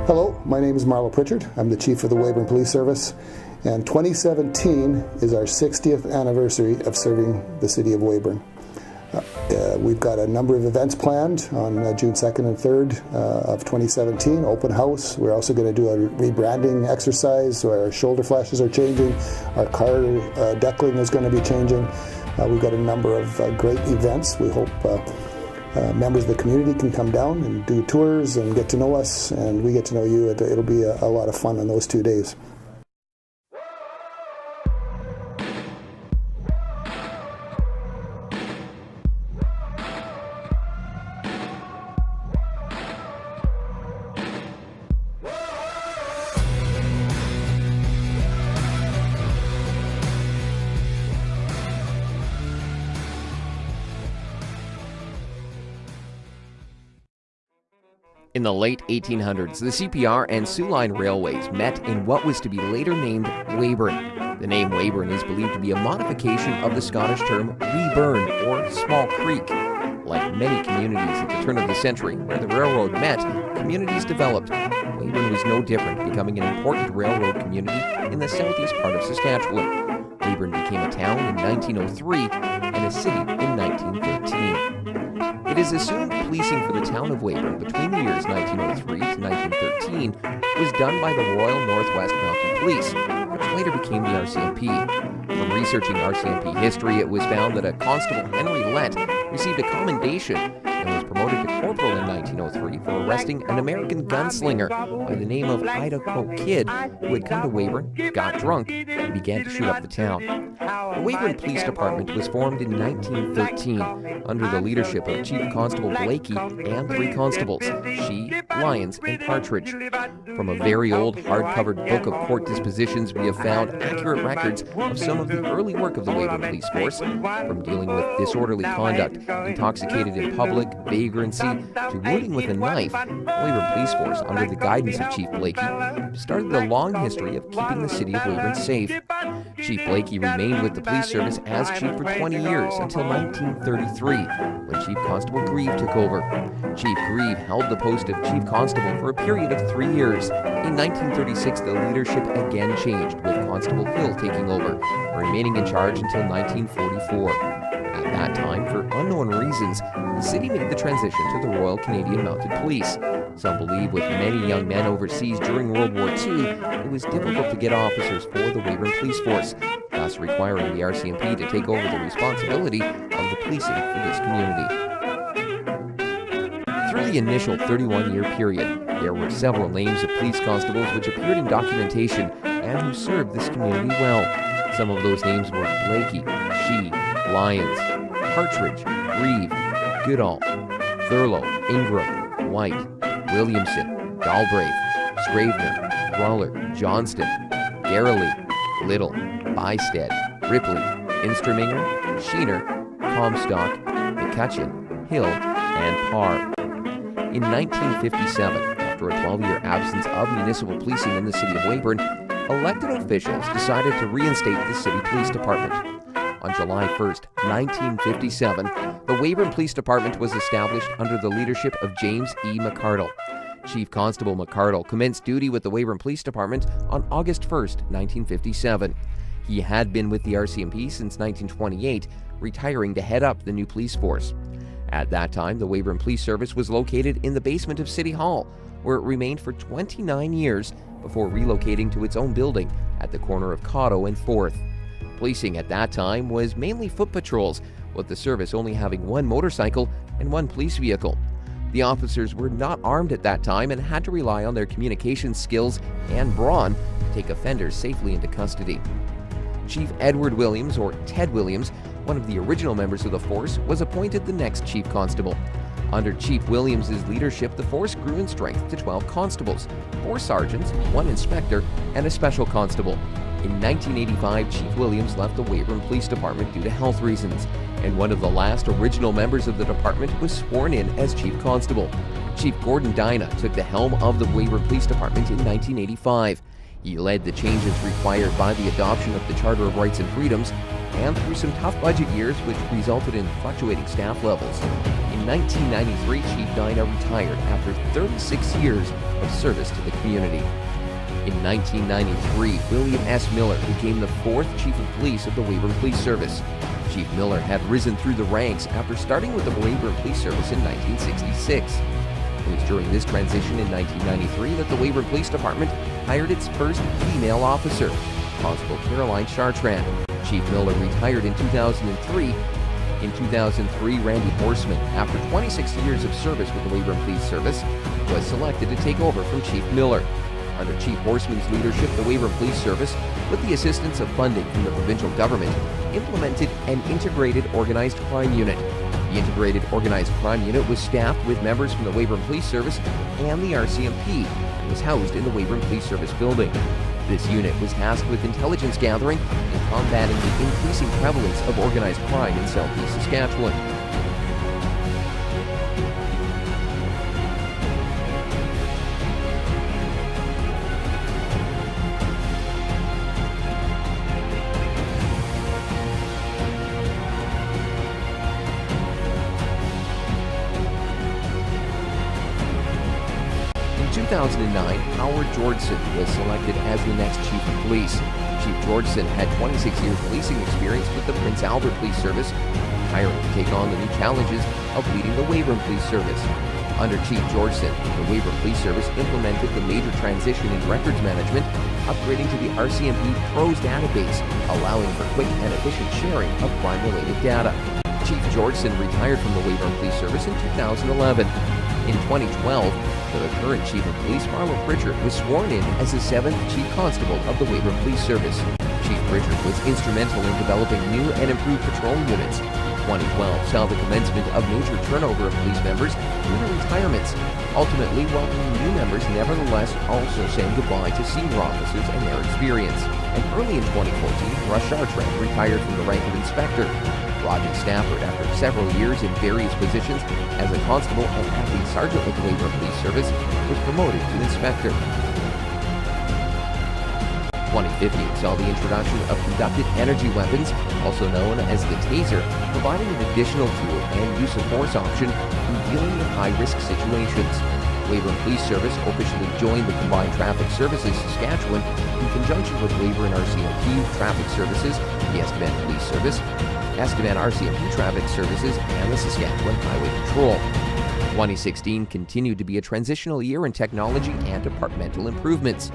Hello, my name is Marlo Pritchard. I'm the Chief of the Weyburn Police Service, and 2017 is our 60th anniversary of serving the City of Weyburn. We've got a number of events planned on June 2nd and 3rd of 2017, open house. We're also going to do a rebranding exercise, so our shoulder flashes are changing, our car deckling is going to be changing. We've got a number of great events. We hope members of the community can come down and do tours and get to know us, and we get to know you. It'll be a lot of fun on those 2 days. In the late 1800s, the CPR and Soo Line railways met in what was to be later named Weyburn. The name Weyburn is believed to be a modification of the Scottish term Weyburn, or Small Creek. Like many communities at the turn of the century where the railroad met, communities developed. Weyburn was no different, becoming an important railroad community in the southeast part of Saskatchewan. Weyburn became a town in 1903 and a city in 1913. It is assumed policing for the town of Weyburn between the years 1903 to 1913 was done by the Royal Northwest Mounted Police, which later became the RCMP. From researching RCMP history, it was found that a Constable Henry Lett received a commendation and was promoted to corporal in 1903 for arresting an American gunslinger by the name of Idaho Kid, who had come to Weyburn, got drunk, and began to shoot up the town. The Weyburn Police Department was formed in 1913 under the leadership of Chief Constable Blakey and 3 constables, She, Lyons, and Partridge. From a very old hard-covered book of court dispositions, we have found accurate records of some of the early work of the Weyburn Police Force, from dealing with disorderly conduct, intoxicated in public, vagrancy, to wounding with a knife. The Weyburn Police Force, under the guidance of Chief Blakey, started a long history of keeping the city of Weyburn safe. Chief Blakey remained with the police service as chief for 20 years until 1933, when Chief Constable Grieve took over. Chief Grieve held the post of Chief Constable for a period of 3 years. In 1936, the leadership again changed, with Constable Hill taking over, remaining in charge until 1944. At that time, for unknown reasons, the city made the transition to the Royal Canadian Mounted Police. Some believe with many young men overseas during World War II, it was difficult to get officers for the Weyburn Police Force, thus requiring the RCMP to take over the responsibility of the policing for this community. Through the initial 31-year period, there were several names of police constables which appeared in documentation and who served this community well. Some of those names were Blakey, She, Lyons, Partridge, Grieve, Goodall, Thurlow, Ingram, White, Williamson, Galbraith, Scrivener, Roller, Johnston, Garreley, Little, Bystead, Ripley, Instraminger, Sheener, Comstock, McCutcheon, Hill, and Parr. In 1957, after a 12-year absence of municipal policing in the city of Weyburn, elected officials decided to reinstate the city police department. On July 1st, 1957, the Weyburn Police Department was established under the leadership of James E. McCardle. Chief Constable McCardle commenced duty with the Weyburn Police Department on August 1st, 1957. He had been with the RCMP since 1928, retiring to head up the new police force. At that time, the Weyburn Police Service was located in the basement of City Hall, where it remained for 29 years before relocating to its own building at the corner of Cotto and 4th. Policing at that time was mainly foot patrols, with the service only having 1 motorcycle and 1 police vehicle. The officers were not armed at that time and had to rely on their communication skills and brawn to take offenders safely into custody. Chief Edward Williams, or Ted Williams, one of the original members of the force, was appointed the next Chief Constable. Under Chief Williams' leadership, the force grew in strength to 12 constables, 4 sergeants, 1 inspector, and a special constable. In 1985, Chief Williams left the Weyburn Police Department due to health reasons, and one of the last original members of the department was sworn in as Chief Constable. Chief Gordon Dyna took the helm of the Weyburn Police Department in 1985. He led the changes required by the adoption of the Charter of Rights and Freedoms, and through some tough budget years which resulted in fluctuating staff levels. In 1993, Chief Dyna retired after 36 years of service to the community. In 1993, William S. Miller became the 4th Chief of Police of the Weyburn Police Service. Chief Miller had risen through the ranks after starting with the Weyburn Police Service in 1966. It was during this transition in 1993 that the Weyburn Police Department hired its first female officer, Constable Caroline Chartrand. Chief Miller retired in 2003. In 2003, Randy Horseman, after 26 years of service with the Weyburn Police Service, was selected to take over from Chief Miller. Under Chief Horseman's leadership, the Weyburn Police Service, with the assistance of funding from the provincial government, implemented an integrated organized crime unit. The integrated organized crime unit was staffed with members from the Weyburn Police Service and the RCMP and was housed in the Weyburn Police Service building. This unit was tasked with intelligence gathering and combating the increasing prevalence of organized crime in southeast Saskatchewan. In 2009, Howard Georgeson was selected as the next Chief of Police. Chief Georgeson had 26 years policing experience with the Prince Albert Police Service, hiring to take on the new challenges of leading the Weyburn Police Service. Under Chief Georgeson, the Weyburn Police Service implemented the major transition in records management, upgrading to the RCMP PROS database, allowing for quick and efficient sharing of crime-related data. Chief Georgeson retired from the Weyburn Police Service in 2011. In 2012, the current Chief of Police, Marlo Pritchard, was sworn in as the 7th Chief Constable of the Weyburn Police Service. Chief Pritchard was instrumental in developing new and improved patrol units. 2012 saw the commencement of major turnover of police members due to retirements, ultimately welcoming new members, nevertheless also saying goodbye to senior officers and their experience. And early in 2014, Russ Chartrand retired from the rank of inspector. Roger Stafford, after several years in various positions as a constable and acting sergeant with the Weyburn Police Service, was promoted to inspector. 2015 saw the introduction of conducted energy weapons, also known as the taser, providing an additional tool and use of force option in dealing with high-risk situations. Weyburn Police Service officially joined the Combined Traffic Services Saskatchewan in conjunction with Weyburn RCMP Traffic Services, the Estevan Police Service, Estevan RCMP Traffic Services, and the Saskatchewan Highway Patrol. 2016 continued to be a transitional year in technology and departmental improvements.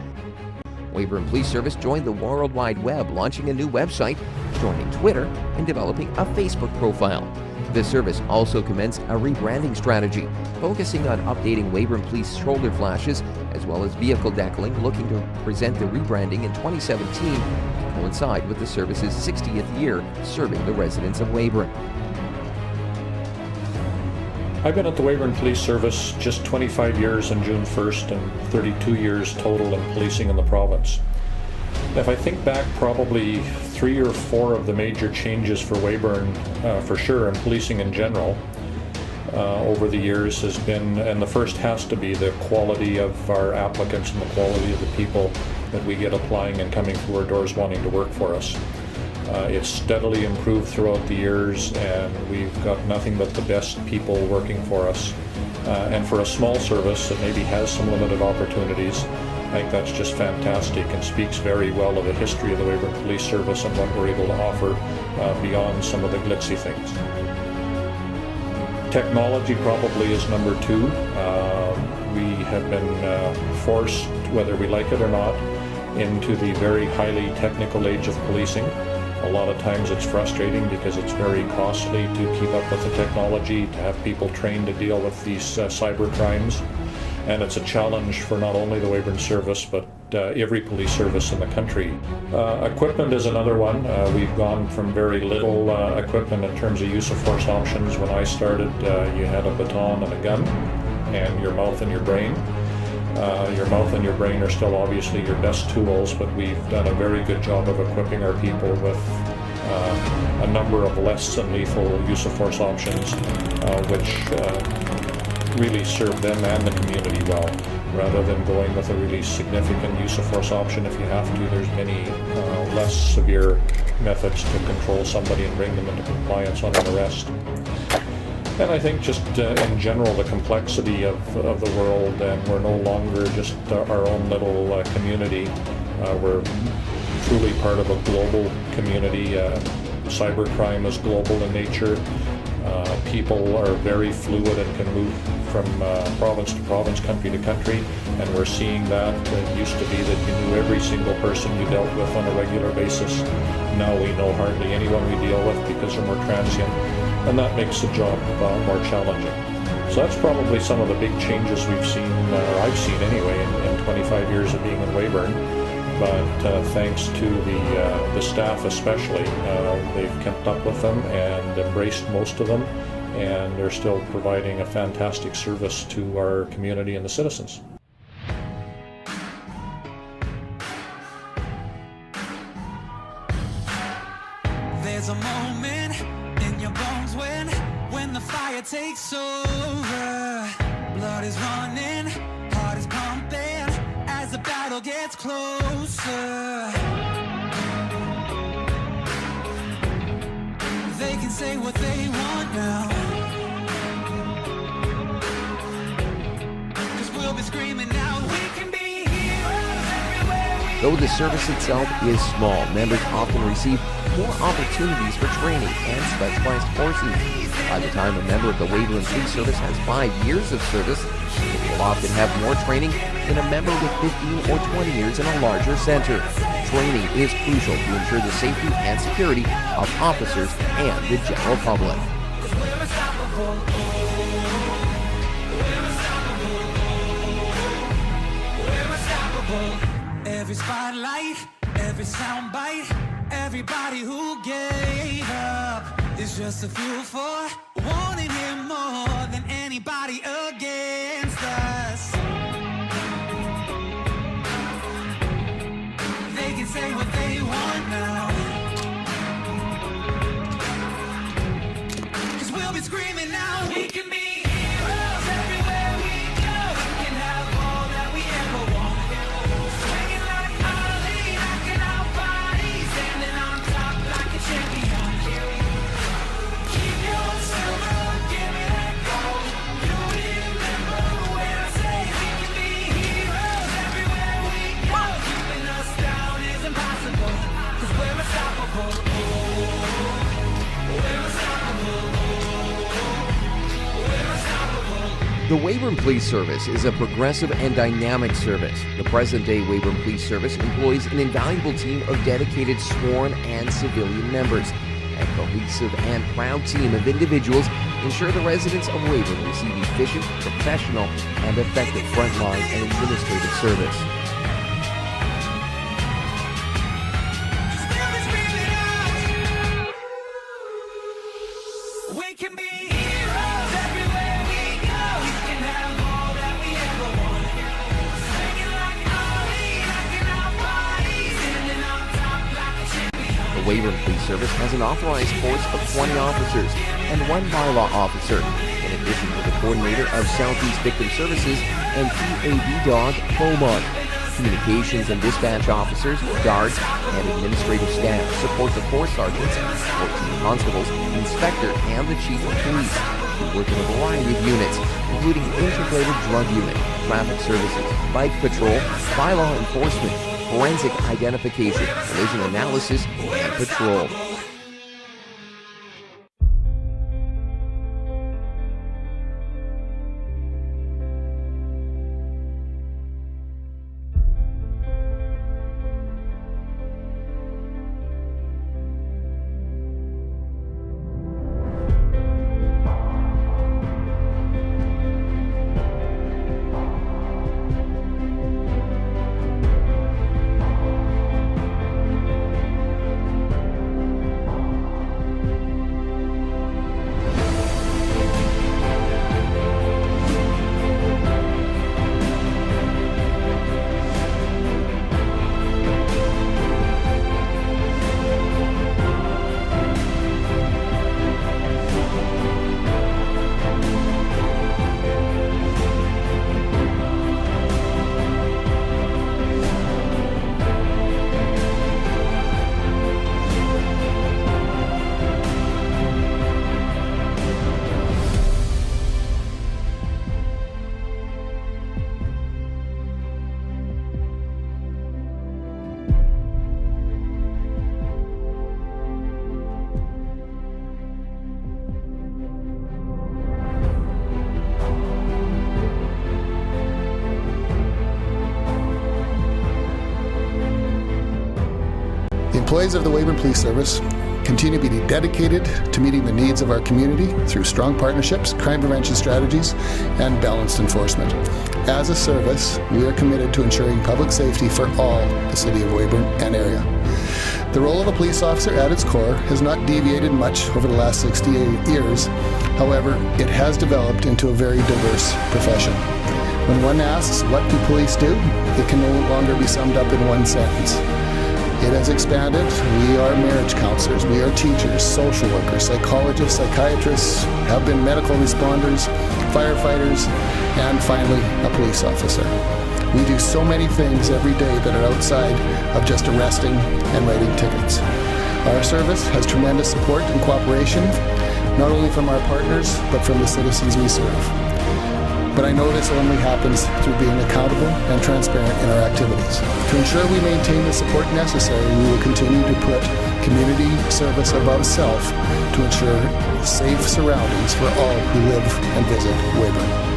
Weyburn Police Service joined the World Wide Web, launching a new website, joining Twitter, and developing a Facebook profile. The service also commenced a rebranding strategy, focusing on updating Weyburn Police shoulder flashes, as well as vehicle decaling, looking to present the rebranding in 2017 to coincide with the service's 60th year serving the residents of Weyburn. I've been at the Weyburn Police Service just 25 years on June 1st and 32 years total in policing in the province. If I think back, probably 3 or 4 of the major changes for Weyburn, for sure, and policing in general, over the years has been, and the first has to be the quality of our applicants and the quality of the people that we get applying and coming through our doors wanting to work for us. It's steadily improved throughout the years, and we've got nothing but the best people working for us. And for a small service that maybe has some limited opportunities, I think that's just fantastic and speaks very well of the history of the Weyburn Police Service and what we're able to offer beyond some of the glitzy things. Technology probably is number 2. We have been forced, whether we like it or not, into the very highly technical age of policing. A lot of times it's frustrating because it's very costly to keep up with the technology, to have people trained to deal with these cyber crimes. And it's a challenge for not only the Weyburn Service, but every police service in the country. Equipment is another one. We've gone from very little equipment in terms of use of force options. When I started, you had a baton and a gun, and your mouth and your brain. Your mouth and your brain are still obviously your best tools, but we've done a very good job of equipping our people with a number of less than lethal use of force options, which really serve them and the community well. rather than going with a really significant use of force option if you have to. There's many less severe methods to control somebody and bring them into compliance on an arrest. And I think just in general, the complexity of the world, and we're no longer just our own little community. We're truly part of a global community. Cybercrime is global in nature. People are very fluid and can move from province to province, country to country, and we're seeing that. It used to be that you knew every single person you dealt with on a regular basis. Now we know hardly anyone we deal with because they're more transient, and that makes the job more challenging. So that's probably some of the big changes we've seen, or I've seen anyway, in 25 years of being in Weyburn. But thanks to the staff especially, they've kept up with them and embraced most of them, and they're still providing a fantastic service to our community and the citizens. There's a moment in your bones when the fire takes over. Blood is running, heart is pumping as the battle gets closer. They can say what they want now, 'cause we'll be screaming now. We can be heroes everywhere we Though the service itself is small, members often receive more opportunities for training and specialized courses. By the time a member of the Weyburn Police Service has 5 years of service, they will often have more training than a member with 15 or 20 years in a larger center. Training is crucial to ensure the safety and security of officers and the general public. Every spotlight, every soundbite, everybody who gave up is just a fuel for wanting him more than anybody against us. They can say what they want now, 'cause we'll be screaming now. We can be heroes everywhere we go. We can have all that we ever want. Swinging like Ali, rocking our bodies, standing on top like a champion. Keep your silver, give me that gold. You remember when I say we can be heroes everywhere we go. Keeping us down is impossible, 'cause we're unstoppable. We're unstoppable. We're unstoppable. The Weyburn Police Service is a progressive and dynamic service. The present-day Weyburn Police Service employs an invaluable team of dedicated sworn and civilian members. A cohesive and proud team of individuals ensure the residents of Weyburn receive efficient, professional, and effective frontline and administrative service. We'll be screaming out. We can be heroes everywhere we go. We can have all that we ever want. Swinging like Ali, rocking our bodies, standing on top like a champion. The Weyburn Police Service has an authorized force of 20 officers and 1 bylaw officer, in addition to the coordinator of Southeast Victim Services and PAB dog, Beaumont. Communications and dispatch officers, guards, and administrative staff support the 4 sergeants, 14 constables, inspector, and the chief of police, who work in a variety of units, including integrated drug unit, traffic services, bike patrol, bylaw enforcement, forensic identification, collision analysis, and patrol. Employees of the Weyburn Police Service continue to be dedicated to meeting the needs of our community through strong partnerships, crime prevention strategies, and balanced enforcement. As a service, we are committed to ensuring public safety for all the City of Weyburn and area. The role of a police officer at its core has not deviated much over the last 68 years. However, it has developed into a very diverse profession. When one asks, what do police do? It can no longer be summed up in one sentence. It has expanded. We are marriage counselors, we are teachers, social workers, psychologists, psychiatrists, have been medical responders, firefighters, and finally, a police officer. We do so many things every day that are outside of just arresting and writing tickets. Our service has tremendous support and cooperation, not only from our partners, but from the citizens we serve. But I know this only happens through being accountable and transparent in our activities. To ensure we maintain the support necessary, we will continue to put community service above self to ensure safe surroundings for all who live and visit Weyburn.